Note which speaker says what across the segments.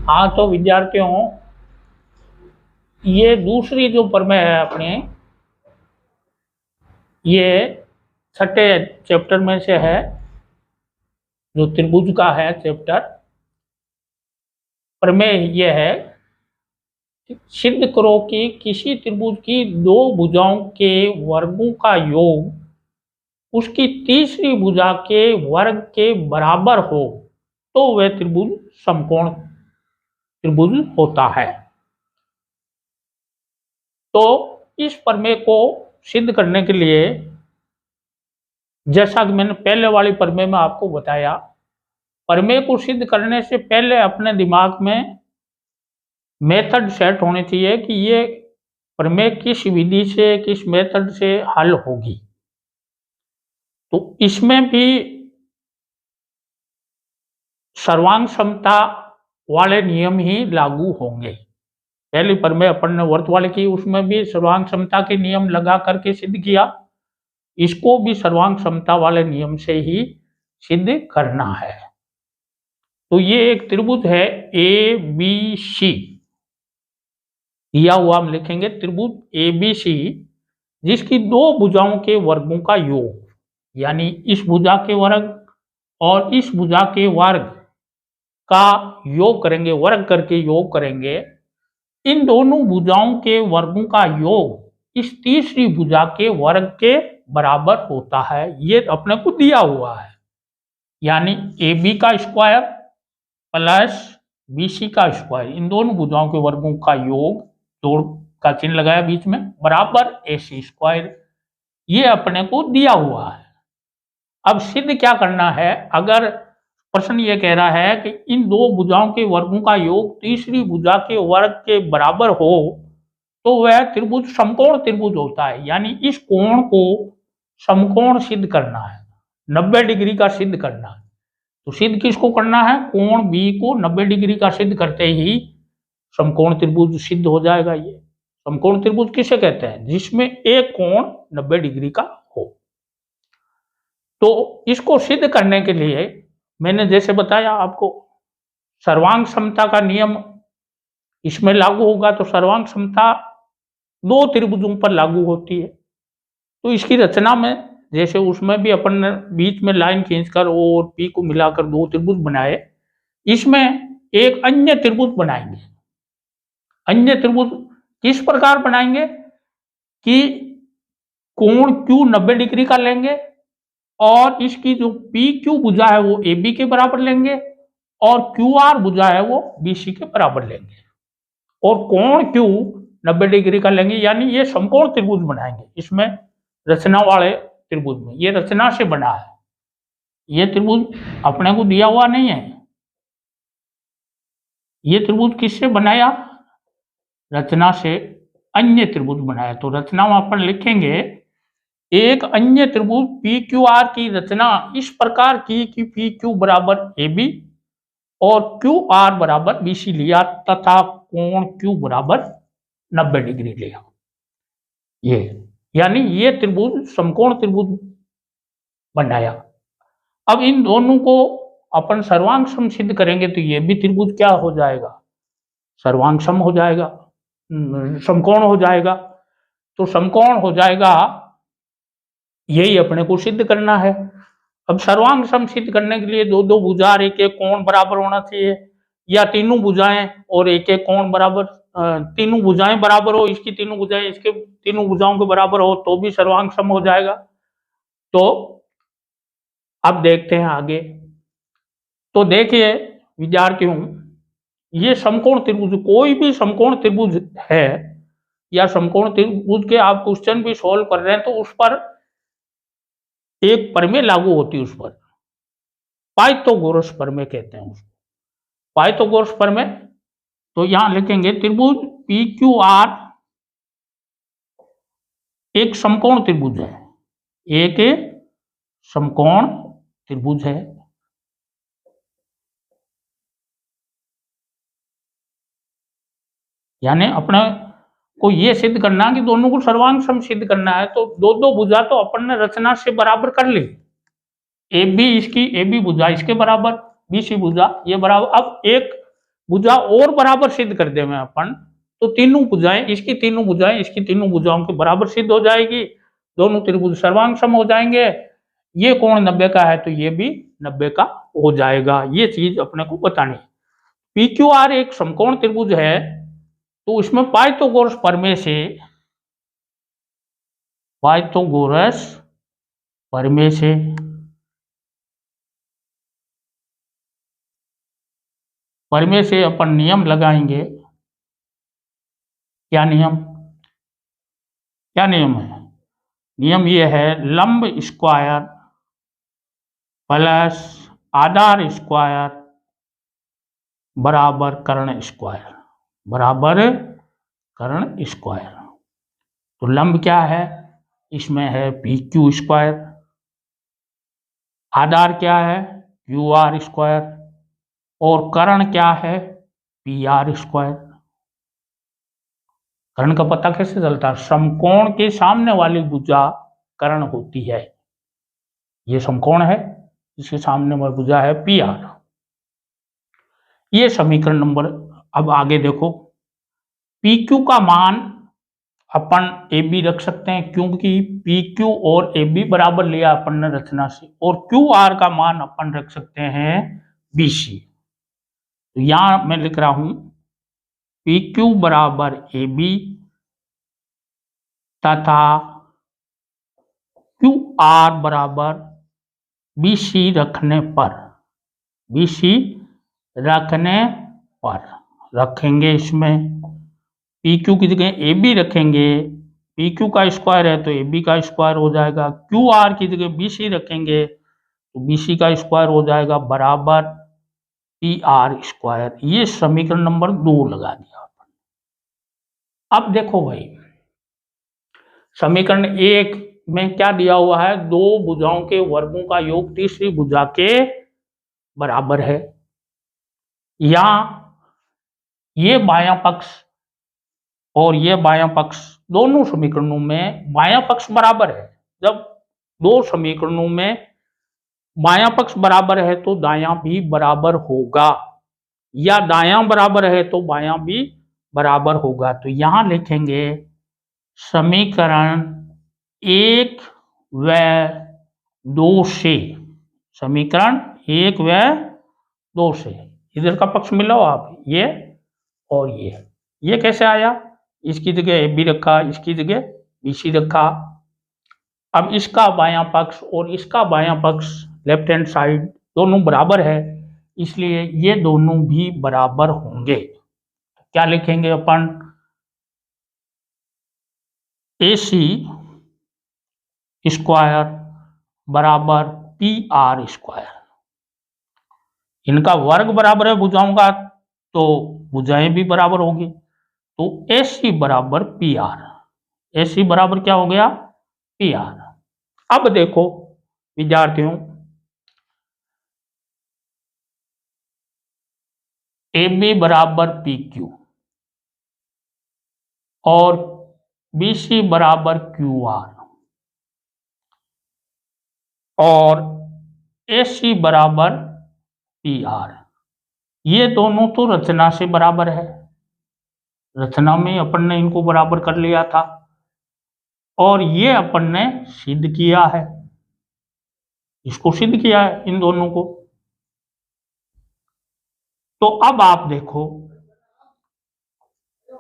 Speaker 1: हाँ तो विद्यार्थियों, ये दूसरी जो प्रमेय है अपने, ये छठे चैप्टर में से है, जो त्रिभुज का है चैप्टर। प्रमेय ये है, सिद्ध करो कि किसी त्रिभुज की दो भुजाओं के वर्गों का योग उसकी तीसरी भुजा के वर्ग के बराबर हो तो वह त्रिभुज समकोण त्रिभुज होता है। तो इस प्रमेय को सिद्ध करने के लिए, जैसा कि मैंने पहले वाली प्रमेय में आपको बताया, प्रमेय को सिद्ध करने से पहले अपने दिमाग में मेथड सेट होने चाहिए कि ये प्रमेय किस विधि से, किस मेथड से हल होगी। तो इसमें भी सर्वांग समता वाले नियम ही लागू होंगे। पहली प्रमेय अपन ने वर्त वाले की, उसमें भी सर्वांग समता के नियम लगा करके सिद्ध किया। इसको भी सर्वांग समता वाले नियम से ही सिद्ध करना है। तो ये एक त्रिभुज है ए बी सी, दिया हुआ हम लिखेंगे त्रिभुज ए बी सी, जिसकी दो भुजाओं के वर्गों का योग, यानी इस भुजा के वर्ग और इस भुजा के वर्ग का योग करेंगे, वर्ग करके योग करेंगे। इन दोनों भुजाओं के वर्गों का योग इस तीसरी भुजा के वर्ग के बराबर होता है। ये अपने को दिया हुआ है, यानी ए बी का स्क्वायर प्लस बी सी का स्क्वायर, इन दोनों भुजाओं के वर्गों का योग, जोड़ का चिन्ह लगाया बीच में, बराबर ए सी स्क्वायर। ये अपने को दिया हुआ है। अब सिद्ध क्या करना है? अगर प्रश्न ये कह रहा है कि इन दो भुजाओं के वर्गों का योग तीसरी भुजा के वर्ग के बराबर हो तो वह त्रिभुज समकोण त्रिभुज होता है, यानी इस कोण को समकोण सिद्ध करना है, 90 डिग्री का सिद्ध करना है। तो सिद्ध किसको करना है? कोण बी को 90 डिग्री का सिद्ध करते ही समकोण त्रिभुज सिद्ध हो जाएगा। ये समकोण त्रिभुज किसे कहते हैं? जिसमें एक कोण 90 डिग्री का हो। तो इसको सिद्ध करने के लिए मैंने जैसे बताया आपको, सर्वांग समता का नियम इसमें लागू होगा। तो सर्वांग समता दो त्रिभुजों पर लागू होती है। तो इसकी रचना में, जैसे उसमें भी अपन ने बीच में लाइन खींचकर और पी को मिलाकर दो त्रिभुज बनाए, इसमें एक अन्य त्रिभुज बनाएंगे। अन्य त्रिभुज किस प्रकार बनाएंगे कि कोण Q 90 डिग्री का लेंगे और इसकी जो पी क्यू भुजा है वो ए बी के बराबर लेंगे और क्यू आर भुजा है वो बी सी के बराबर लेंगे और कोण Q 90 डिग्री का लेंगे, यानी ये समकोण त्रिभुज बनाएंगे। इसमें रचना वाले त्रिभुज में, ये रचना से बना है। ये त्रिभुज अपने को दिया हुआ नहीं है। ये त्रिभुज किससे बनाया? रचना से अन्य त्रिभुज बनाया। तो रचना में अपन लिखेंगे, एक अन्य त्रिभुज पी क्यू आर की रचना इस प्रकार की कि पी क्यू बराबर ए बी और क्यू आर बराबर बी सी लिया तथा कोण क्यू बराबर 90 डिग्री लिया। ये यानी ये त्रिभुज समकोण त्रिभुज बनाया। अब इन दोनों को अपन सर्वांग सम सिद्ध करेंगे तो ये भी त्रिभुज क्या हो जाएगा? सर्वांग सम हो जाएगा, समकोण हो जाएगा। तो समकोण हो जाएगा, यही अपने को सिद्ध करना है। अब सर्वांग सम सिद्ध करने के लिए दो दो भुजा और एक एक कोण बराबर होना चाहिए, या तीनों भुजाएं और एक एक कोण बराबर, तीनों भुजाएं बराबर हो, इसकी तीनों भुजाएं इसके तीनों भुजाओं के बराबर हो तो भी सर्वांग सम हो जाएगा। तो अब देखते हैं आगे। तो देखिए विद्यार्थियों, ये समकोण त्रिभुज, कोई भी समकोण त्रिभुज है या समकोण त्रिभुज के आप क्वेश्चन भी सॉल्व कर रहे हैं तो उस पर एक प्रमेय लागू होती है। उस पर पाइथागोरस प्रमेय कहते हैं उसको, पाइथागोरस प्रमेय। तो यहां लिखेंगे त्रिभुज पी क्यू आर एक समकोण त्रिभुज है, एक समकोण त्रिभुज है। यानी अपने को यह सिद्ध करना कि दोनों को सर्वांग सम सिद्ध करना है। तो दो दो भुजा तो अपन ने रचना से बराबर कर ली, ए बी इसकी ए बी भुजा इसके बराबर, बी सी भुजा ये बराबर। अब एक भुजा और बराबर सिद्ध कर दे में अपन, तो तीनों भुजाएं, इसकी तीनों भुजाएं इसकी तीनों भुजाओं के बराबर सिद्ध हो जाएगी, दोनों त्रिभुज सर्वांग सम हो जाएंगे। ये कोण 90 का है तो ये भी 90 का हो जाएगा। ये चीज अपने को बतानी है। पी क्यू आर एक समकोण त्रिभुज है, तो उसमें पाइथागोरस प्रमेय से, पाइथागोरस प्रमेय से अपन नियम लगाएंगे। क्या नियम है? नियम ये है, लंब स्क्वायर प्लस आधार स्क्वायर बराबर कर्ण स्क्वायर, तो लंब क्या है? इसमें है पी क्यू स्क्वायर, आधार क्या है? क्यू आर स्क्वायर, और कर्ण क्या है? P R square. कर्ण का पता कैसे चलता है? समकोण के सामने वाली भुजा कर्ण होती है। ये समकोण है, इसके सामने वाली भुजा है पी आर। ये समीकरण नंबर। अब आगे देखो, पी क्यू का मान अपन ए बी रख सकते हैं, क्योंकि पी क्यू और ए बी बराबर लिया अपन ने रचना से, और क्यू आर का मान अपन रख सकते हैं बी सी। तो यहां मैं लिख रहा हूं पी क्यू बराबर ए बी तथा क्यू आर बराबर बी सी रखने पर रखेंगे। इसमें पी क्यू की जगह ए बी रखेंगे, पी क्यू का स्क्वायर है तो ए बी का स्क्वायर हो जाएगा। क्यू आर की जगह बी सी रखेंगे तो बी सी का स्क्वायर हो जाएगा बराबर पी आर स्क्वायर। ये समीकरण नंबर 2 लगा दिया अपन। अब देखो भाई, समीकरण 1 में क्या दिया हुआ है? दो भुजाओं के वर्गों का योग तीसरी भुजा के बराबर है। या ये बायां पक्ष और ये बायां पक्ष, दोनों समीकरणों में बायां पक्ष बराबर है। जब दो समीकरणों में बायां पक्ष बराबर है तो दायां भी बराबर होगा, या दायां बराबर है तो बायां भी बराबर होगा। तो यहां लिखेंगे समीकरण 1 व 2 से, समीकरण 1 व 2 से इधर का पक्ष मिलाओ आप, ये और ये कैसे आया? इसकी जगह ए बी रखा, इसकी जगह बी सी रखा। अब इसका बायां पक्ष और इसका बायां पक्ष लेफ्ट हैंड साइड दोनों बराबर है, इसलिए ये दोनों भी बराबर होंगे। क्या लिखेंगे अपन? ए सी स्क्वायर बराबर पी आर स्क्वायर। इनका वर्ग बराबर है भुजाओं का, तो भुजाएं भी बराबर होगी। तो ए सी बराबर पी आर, ए सी बराबर क्या हो गया? P R. अब देखो विद्यार्थियों, ए बी बराबर पी क्यू और बी सी बराबर क्यू आर और ए सी बराबर पी आर, ये दोनों तो रचना से बराबर है। रचना में अपन ने इनको बराबर कर लिया था, और ये अपन ने सिद्ध किया है, इसको सिद्ध किया है इन दोनों को। तो अब आप देखो,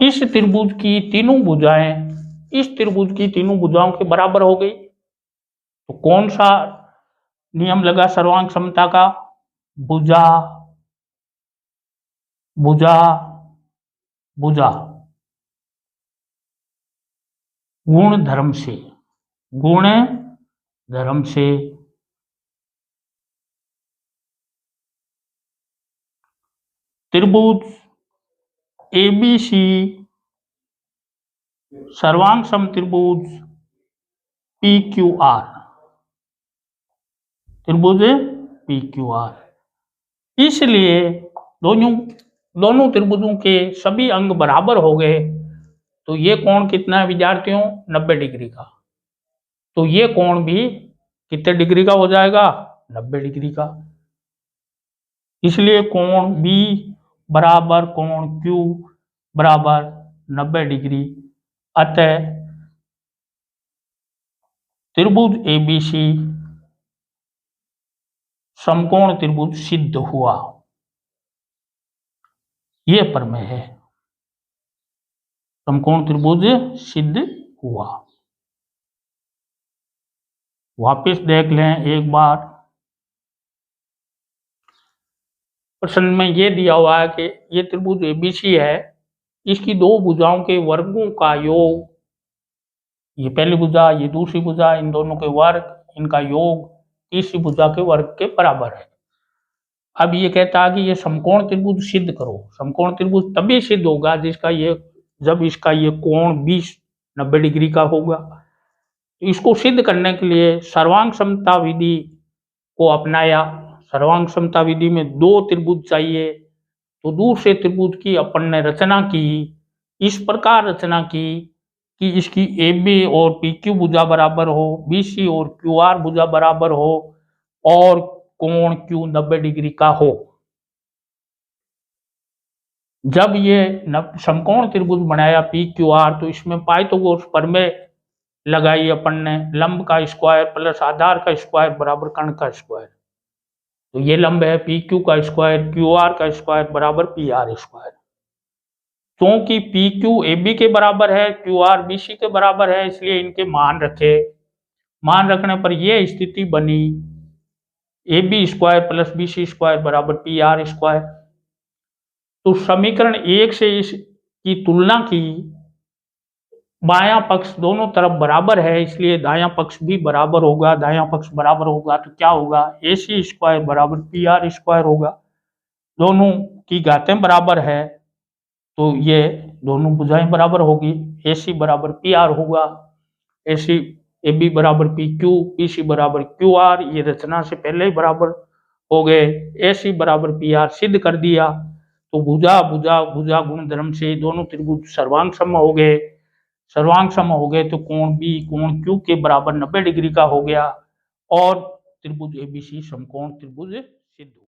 Speaker 1: इस त्रिभुज की तीनों भुजाएं इस त्रिभुज की तीनों भुजाओं के बराबर हो गई। तो कौन सा नियम लगा सर्वांग समता का? भुजा भुजा भुजा गुण धर्म से त्रिभुज एबीसी सर्वांग सम त्रिभुज पी क्यू आर, त्रिभुज पी क्यू आर। इसलिए दोनों त्रिभुजों के सभी अंग बराबर हो गए। तो ये कोण कितना है विद्यार्थियों? 90 डिग्री का। तो ये कोण भी कितने डिग्री का हो जाएगा? 90 डिग्री का। इसलिए कोण बी बराबर कोण Q बराबर 90 डिग्री। अतः त्रिभुज ABC समकोण त्रिभुज सिद्ध हुआ। यह प्रमेय है, समकोण त्रिभुज सिद्ध हुआ। वापस देख लें एक बार, प्रश्न में ये दिया हुआ है कि ये त्रिभुज ABC है, इसकी दो भुजाओं के वर्गों का योग, ये पहली भुजा ये दूसरी भुजा, इन दोनों के वर्ग, इनका योग तीसरी भुजा के वर्ग के बराबर है। अब ये कहता है कि ये समकोण त्रिभुज सिद्ध करो। समकोण त्रिभुज तभी सिद्ध होगा जब इसका ये कोण 90 डिग्री का होगा। इसको सिद्ध करने के लिए सर्वांग समता विधि को अपनाया। सर्वांग समता विधि में दो त्रिभुज चाहिए, तो दूसरे त्रिभुज की अपन ने रचना की, इस प्रकार रचना की कि इसकी AB और PQ भुजा बराबर हो, BC और QR भुजा बराबर हो और कोण Q 90 डिग्री का हो। जब ये समकोण त्रिभुज बनाया PQR, तो इसमें पाइथागोरस प्रमेय लगाई अपन ने, लंब का स्क्वायर प्लस आधार का स्क्वायर बराबर कर्ण का स्क्वायर। तो ये लंब है PQ का स्क्वायर, QR का स्क्वायर बराबर PR स्क्वायर। क्योंकि PQ AB के बराबर है, QR BC के बराबर है, इसलिए इनके मान रखे। मान रखने पर यह स्थिति बनी AB square plus BC square बराबर PR स्क्वायर। तो समीकरण 1 से इसकी तुलना की, बायां पक्ष दोनों तरफ बराबर है, इसलिए दायां पक्ष भी बराबर होगा। दायां पक्ष बराबर होगा तो क्या होगा, AC स्क्वायर बराबर PR स्क्वायर होगा। दोनों की घातें बराबर है तो ये दोनों भुजाएं बराबर होगी। AC बराबर PR होगा, AB बराबर PQ, BC बराबर QR, ये रचना से पहले ही बराबर हो गए। AC बराबर PR सिद्ध कर दिया, तो भुजा गुण धर्म से दोनों त्रिभुज सर्वांग सम हो गए। सर्वांग सम हो गए तो कोण B कोण Q के बराबर 90 डिग्री का हो गया और त्रिभुज ABC समकोण त्रिभुज सिद्ध।